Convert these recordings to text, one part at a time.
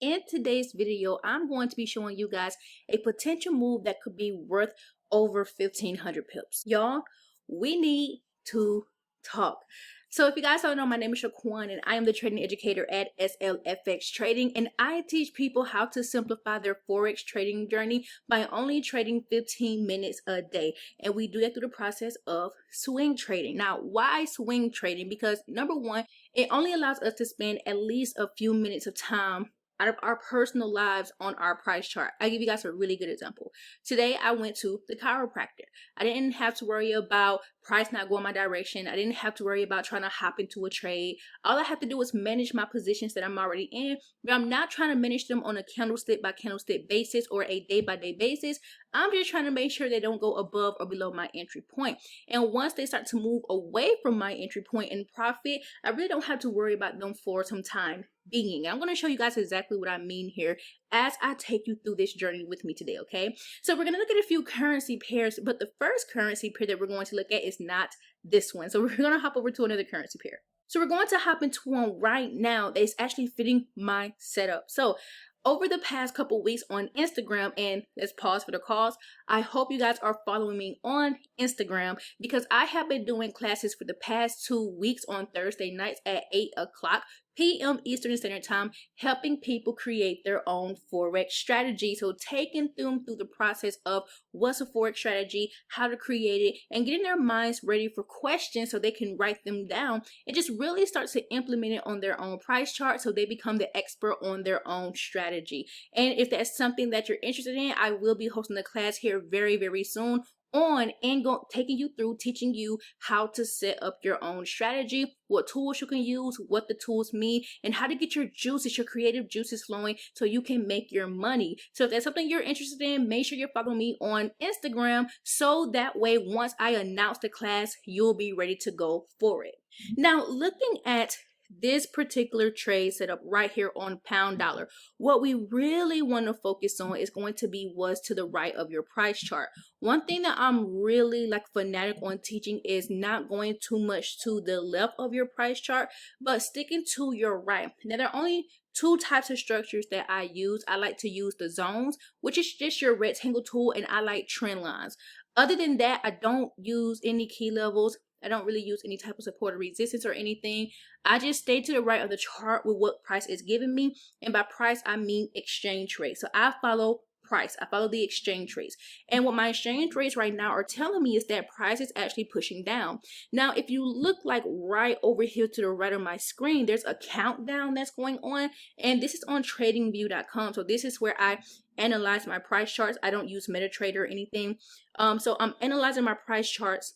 In today's video, I'm going to be showing you guys a potential move that could be worth over 1,500 pips. Y'all, we need to talk. So if you guys don't know, my name is Shaquan and I am the trading educator at SLFX Trading, and I teach people how to simplify their Forex trading journey by only trading 15 minutes a day. And we do that through the process of swing trading. Now, why swing trading? Because number one, it only allows us to spend at least a few minutes of time out of our personal lives on our price chart. I'll give you guys a really good example. Today, I went to the chiropractor. I didn't have to worry about price not going my direction. I didn't have to worry about trying to hop into a trade. All I have to do is manage my positions that I'm already in, but I'm not trying to manage them on a candlestick by candlestick basis or a day by day basis. I'm just trying to make sure they don't go above or below my entry point. And once they start to move away from my entry point and profit, I really don't have to worry about them for some time being. I'm going to show you guys exactly what I mean here as I take you through this journey with me today, okay? So we're going to look at a few currency pairs, but the first currency pair that we're going to look at is not this one. So we're going to hop over to another currency pair. So we're going to hop into one right now that is actually fitting my setup. So over the past couple weeks on Instagram, and let's pause for the cause, I hope you guys are following me on Instagram because I have been doing classes for the past 2 weeks on Thursday nights at 8 o'clock p.m. Eastern Standard Time, helping people create their own Forex strategy. So taking them through the process of what's a Forex strategy, how to create it, and getting their minds ready for questions so they can write them down and just really start to implement it on their own price chart so they become the expert on their own strategy. And if that's something that you're interested in, I will be hosting a class here very, very soon on and taking you through teaching you how to set up your own strategy, what tools you can use, what the tools mean, and how to get your juices, your creative juices flowing so you can make your money. So if that's something you're interested in, make sure you're following me on Instagram so that way once I announce the class, you'll be ready to go for it. Now, looking at this particular trade setup right here on pound dollar, what we really want to focus on is going to be what's to the right of your price chart. One thing that I'm really fanatic on teaching is not going too much to the left of your price chart, but sticking to your right. Now, there are only two types of structures that I use. I like to use the zones, which is just your rectangle tool, and I like trend lines. Other than that, I don't use any key levels. I don't really use any type of support or resistance or anything. I just stay to the right of the chart with what price is giving me. And by price, I mean exchange rate. So I follow price. I follow the exchange rates. And what my exchange rates right now are telling me is that price is actually pushing down. Now, if you look right over here to the right of my screen, there's a countdown that's going on. And this is on tradingview.com. So this is where I analyze my price charts. I don't use MetaTrader or anything. So I'm analyzing my price charts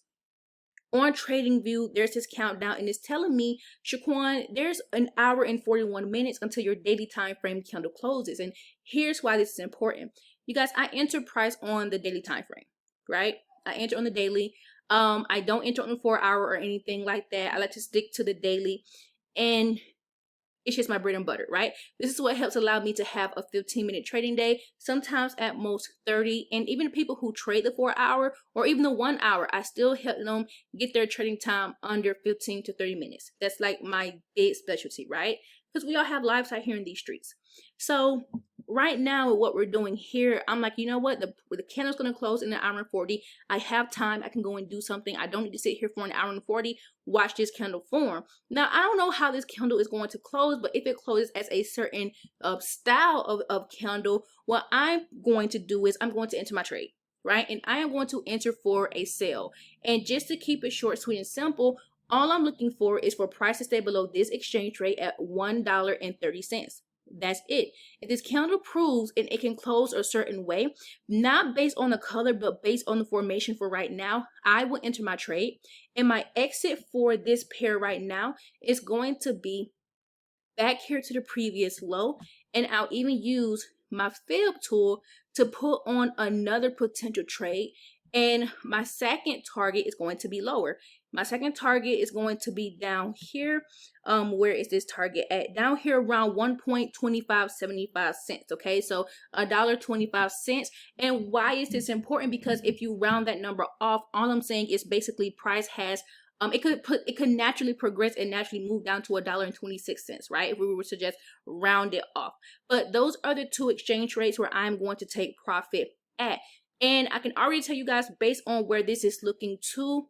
on TradingView. There's this countdown and it's telling me, Shaquan, there's an hour and 41 minutes until your daily time frame candle closes. And here's why this is important. You guys, I enter price on the daily time frame, right? I enter on the daily. I don't enter on the 4 hour or anything like that. I like to stick to the daily, and it's just my bread and butter, right? This is what helps allow me to have a 15-minute trading day, sometimes at most 30. And even people who trade the 4 hour or even the 1 hour, I still help them get their trading time under 15 to 30 minutes. That's my big specialty, right? Because we all have lives out here in these streets. So right now, what we're doing here, I'm like, you know what? The candle's going to close in an hour and 40. I have time. I can go and do something. I don't need to sit here for an hour and 40, watch this candle form. Now, I don't know how this candle is going to close, but if it closes as a certain style of candle, what I'm going to do is I'm going to enter my trade, right? And I am going to enter for a sale. And just to keep it short, sweet, and simple, all I'm looking for is for price to stay below this exchange rate at $1.30. That's it. If this candle proves and it can close a certain way, not based on the color, but based on the formation for right now, I will enter my trade. And my exit for this pair right now is going to be back here to the previous low. And I'll even use my fib tool to put on another potential trade. And my second target is going to be lower. My second target is going to be down here. Where is this target at? Down here around 1.2575 cents. Okay, so $1.25. And why is this important? Because if you round that number off, all I'm saying is basically price has it could naturally progress and naturally move down to $1.26, right? If we were to just round it off. But those are the two exchange rates where I'm going to take profit at. And I can already tell you guys based on where this is looking to,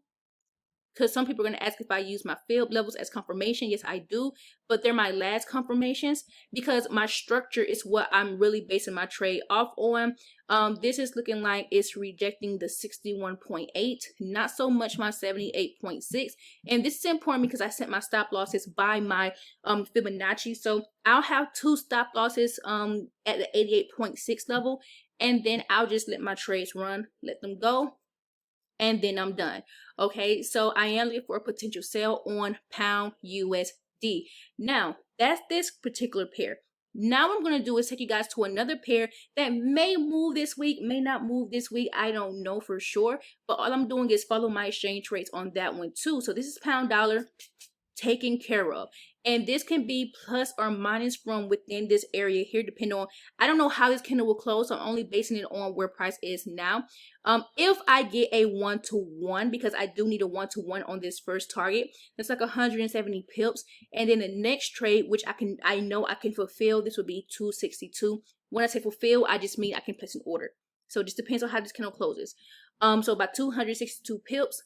because some people are going to ask if I use my field levels as confirmation. Yes, I do, but they're my last confirmations because my structure is what I'm really basing my trade off on. This is looking like it's rejecting the 61.8, not so much my 78.6. And this is important because I set my stop losses by my Fibonacci. So I'll have two stop losses at the 88.6 level, and then I'll just let my trades run, let them go, and then I'm done. Okay, so I am looking for a potential sale on pound USD. Now, that's this particular pair. Now what I'm going to do is take you guys to another pair that may move this week, may not move this week. I don't know for sure, but all I'm doing is follow my exchange rates on that one too. So this is pound dollar taken care of. And this can be plus or minus from within this area here, depending on, I don't know how this candle will close, so I'm only basing it on where price is now. If I get a 1-to-1, because I do need a 1-to-1 on this first target, that's like 170 pips. And then the next trade, which I know I can fulfill, this would be 262. When I say fulfill, I just mean I can place an order. So it just depends on how this candle closes. So about 262 pips.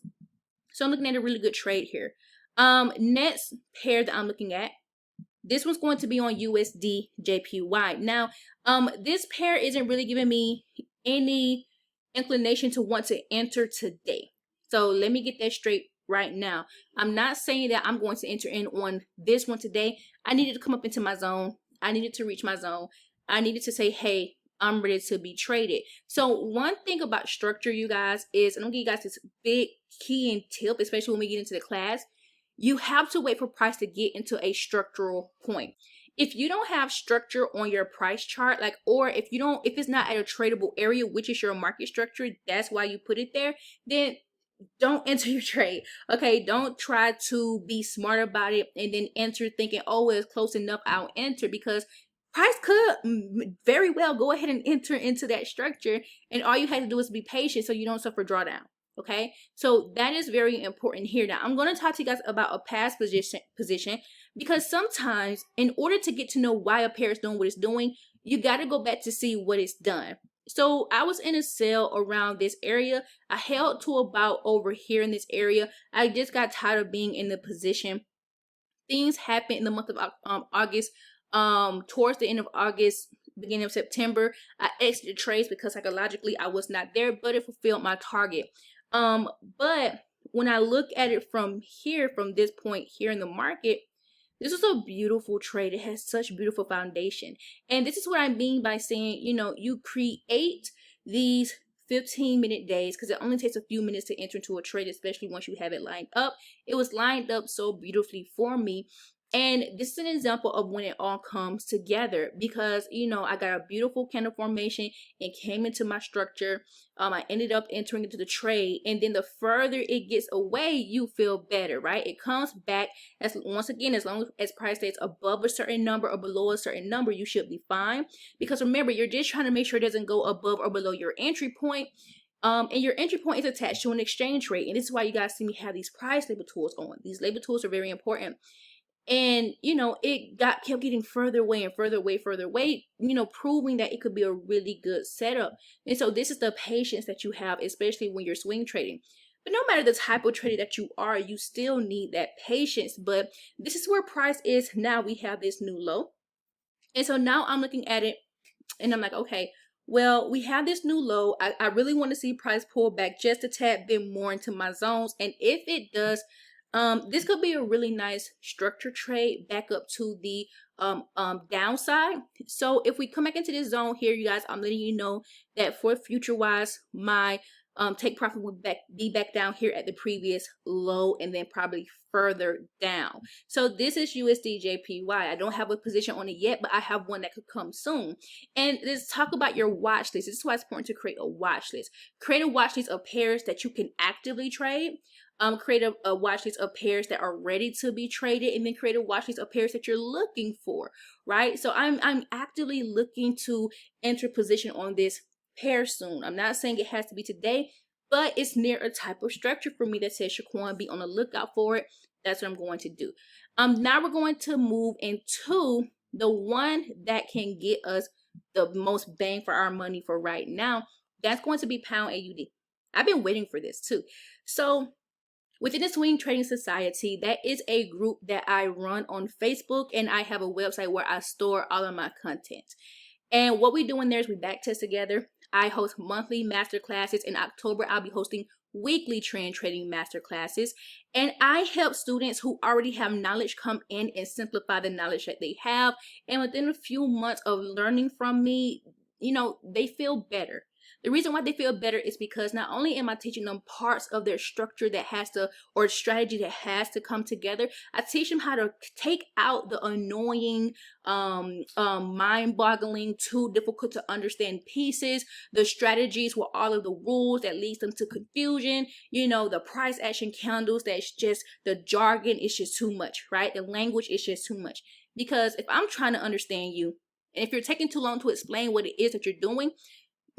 So I'm looking at a really good trade here. Next pair that I'm looking at, this one's going to be on USDJPY. Now, this pair isn't really giving me any inclination to want to enter today. So let me get that straight right now. I'm not saying that I'm going to enter in on this one today. I needed to come up into my zone. I needed to reach my zone. I needed to say, hey, I'm ready to be traded. So one thing about structure, you guys, is, and I'm gonna give you guys this big key and tip, especially when we get into the class. You have to wait for price to get into a structural point. If you don't have structure on your price chart, like, or if it's not at a tradable area, which is your market structure, that's why you put it there, then don't enter your trade. Okay, don't try to be smart about it and then enter thinking, oh, it's close enough, I'll enter, because price could very well go ahead and enter into that structure, and all you had to do is be patient so you don't suffer drawdown. Okay, so that is very important here. Now I'm going to talk to you guys about a past position, because sometimes in order to get to know why a pair is doing what it's doing, you got to go back to see what it's done. So I was in a sale around this area. I held to about over here in this area. I just got tired of being in the position. Things happened in the month of August. Towards the end of August, beginning of September, I exited trades because psychologically I was not there, but it fulfilled my target. But when I look at it from here, from this point here in the market, this is a beautiful trade. It has such beautiful foundation. And this is what I mean by saying, you know, you create these 15-minute days, because it only takes a few minutes to enter into a trade, especially once you have it lined up. It was lined up so beautifully for me. And this is an example of when it all comes together, because, you know, I got a beautiful candle formation and came into my structure. I ended up entering into the trade, and then the further it gets away, you feel better, right? It comes back, as once again, as long as price stays above a certain number or below a certain number, you should be fine. Because remember, you're just trying to make sure it doesn't go above or below your entry point. And your entry point is attached to an exchange rate. And this is why you guys see me have these price label tools on. These label tools are very important. And, you know, it kept getting further away and further away, you know, proving that it could be a really good setup. And so this is the patience that you have, especially when you're swing trading. But no matter the type of trader that you are, you still need that patience. But this is where price is now. We have this new low. And so now I'm looking at it and I'm like, okay, well, we have this new low. I really want to see price pull back just a tad bit more into my zones. And if it does, this could be a really nice structure trade back up to the downside. So if we come back into this zone here, you guys, I'm letting you know that for future wise, my take profit will be back down here at the previous low, and then probably further down. So this is USDJPY. I don't have a position on it yet, but I have one that could come soon. And let's talk about your watch list. This is why it's important to create a watch list. Create a watch list of pairs that you can actively trade. Create a watch list of pairs that are ready to be traded, and then create a watch list of pairs that you're looking for, right? So I'm actively looking to enter position on this pair soon. I'm not saying it has to be today. but it's near a type of structure for me that says, Shaquan, be on the lookout for it. That's what I'm going to do. Now we're going to move into the one that can get us the most bang for our money for right now. That's going to be Pound AUD. I've been waiting for this too. So within the Swing Trading Society, that is a group that I run on Facebook, and I have a website where I store all of my content. And what we do in there is we backtest together. I host monthly master classes. In October, I'll be hosting weekly trend trading master classes. And I help students who already have knowledge come in and simplify the knowledge that they have. And within a few months of learning from me, you know, they feel better. The reason why they feel better is because not only am I teaching them parts of their structure that has to, or strategy that has to come together, I teach them how to take out the annoying, mind-boggling, too difficult to understand pieces, the strategies with all of the rules that leads them to confusion, you know, the price action candles, that's just, the jargon is just too much, right? The language is just too much. Because if I'm trying to understand you, and if you're taking too long to explain what it is that you're doing,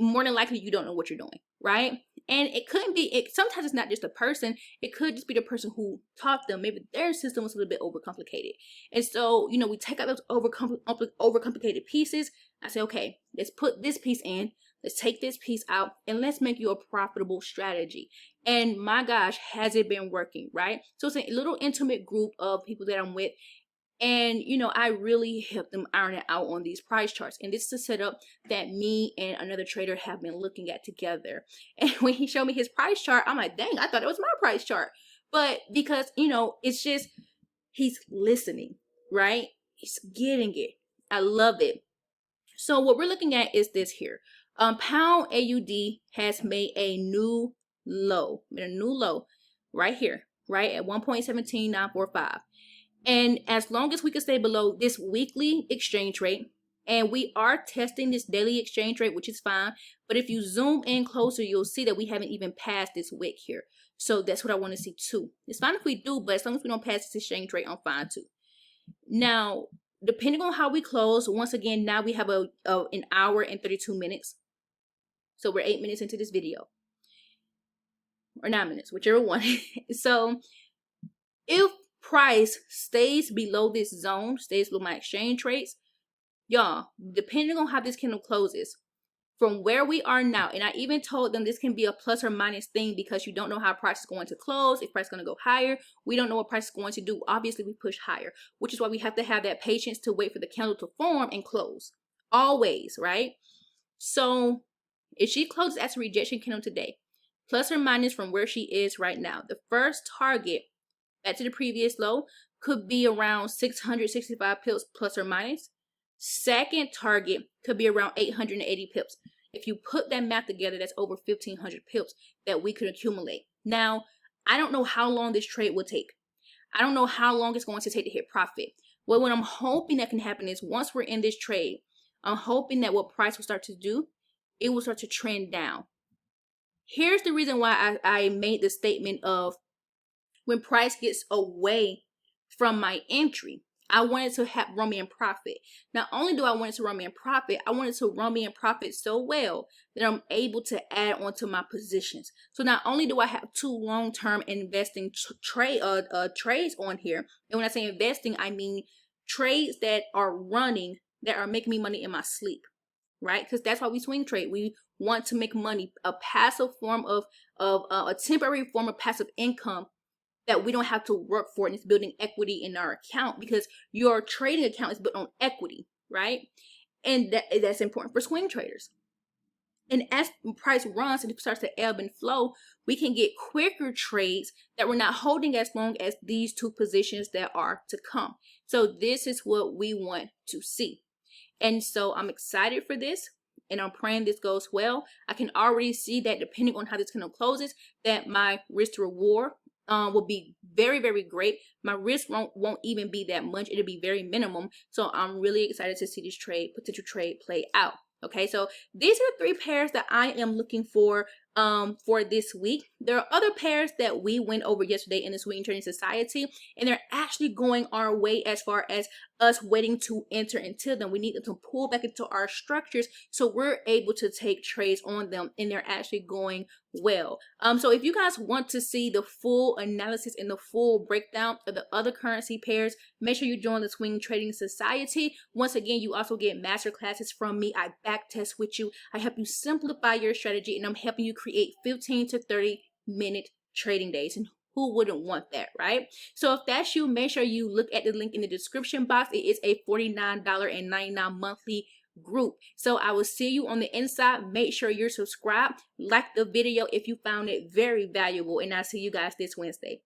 more than likely you don't know what you're doing, right? And it couldn't be, sometimes it's not just a person, it could just be the person who taught them. Maybe their system was a little bit overcomplicated. And so, you know, we take out those overcomplicated pieces. I say, okay, let's put this piece in, let's take this piece out, and let's make you a profitable strategy. And my gosh, has it been working, right? So it's a little intimate group of people that I'm with. And, you know, I really help them iron it out on these price charts. And this is a setup that me and another trader have been looking at together. And when he showed me his price chart, I'm like, dang, I thought it was my price chart. But because, you know, it's just, he's listening, right? He's getting it. I love it. So what we're looking at is this here. Pound AUD has made a new low, right here, right at 1.17945. And as long as we can stay below this weekly exchange rate, and we are testing this daily exchange rate, which is fine. But if you zoom in closer, you'll see that we haven't even passed this wick here. So that's what I want to see too. It's fine if we do, but as long as we don't pass this exchange rate, I'm fine too. Now, depending on how we close, once again, now we have an hour and 32 minutes. So we're 8 minutes into this video. Or 9 minutes, whichever one. So if price stays below this zone, stays below my exchange rates, y'all, depending on how this candle closes, from where we are now, and I even told them this can be a plus or minus thing because you don't know how price is going to close, if price is going to go higher. We don't know what price is going to do. Obviously, we push higher, which is why we have to have that patience to wait for the candle to form and close. Always, right? So if she closes as a rejection candle today, plus or minus from where she is right now, the first target back to the previous low could be around 665 pips plus or minus. Second target could be around 880 pips. If you put that math together, that's over 1,500 pips that we could accumulate. Now, I don't know how long this trade will take. I don't know how long it's going to take to hit profit. Well, what I'm hoping that can happen is once we're in this trade, I'm hoping that what price will start to do, it will start to trend down. Here's the reason why I made the statement of when price gets away from my entry, I wanted to run me in profit. Not only do I want it to run me in profit, I wanted to run me in profit so well that I'm able to add onto my positions. So not only do I have two long-term investing trades on here, and when I say investing, I mean trades that are running, that are making me money in my sleep, right? Because that's why we swing trade. We want to make money, a passive form of a temporary form of passive income that we don't have to work for, and it's building equity in our account because your trading account is built on equity, right? And that's important for swing traders. And as price runs and it starts to ebb and flow, we can get quicker trades that we're not holding as long as these two positions that are to come. So this is what we want to see. And so I'm excited for this, and I'm praying this goes well. I can already see that depending on how this candle closes, that my risk to reward will be very, very great. My risk won't even be that much. It'll be very minimum. So I'm really excited to see this potential trade play out. Okay, so these are the three pairs that I am looking for for this week. There are other pairs that we went over yesterday in the Swing Trading Society, and they're actually going our way as far as us waiting to enter into them. We need them to pull back into our structures so we're able to take trades on them, and they're actually going well. So if you guys want to see the full analysis and the full breakdown of the other currency pairs, make sure you join the Swing Trading Society. Once again, you also get master classes from me. I back test with you. I help you simplify your strategy, and I'm helping you create 15 to 30-minute trading days. And who wouldn't want that, right? So if that's you, make sure you look at the link in the description box. It is a $49.99 monthly group. So I will see you on the inside. Make sure you're subscribed, like the video if you found it very valuable, and I'll see you guys this Wednesday.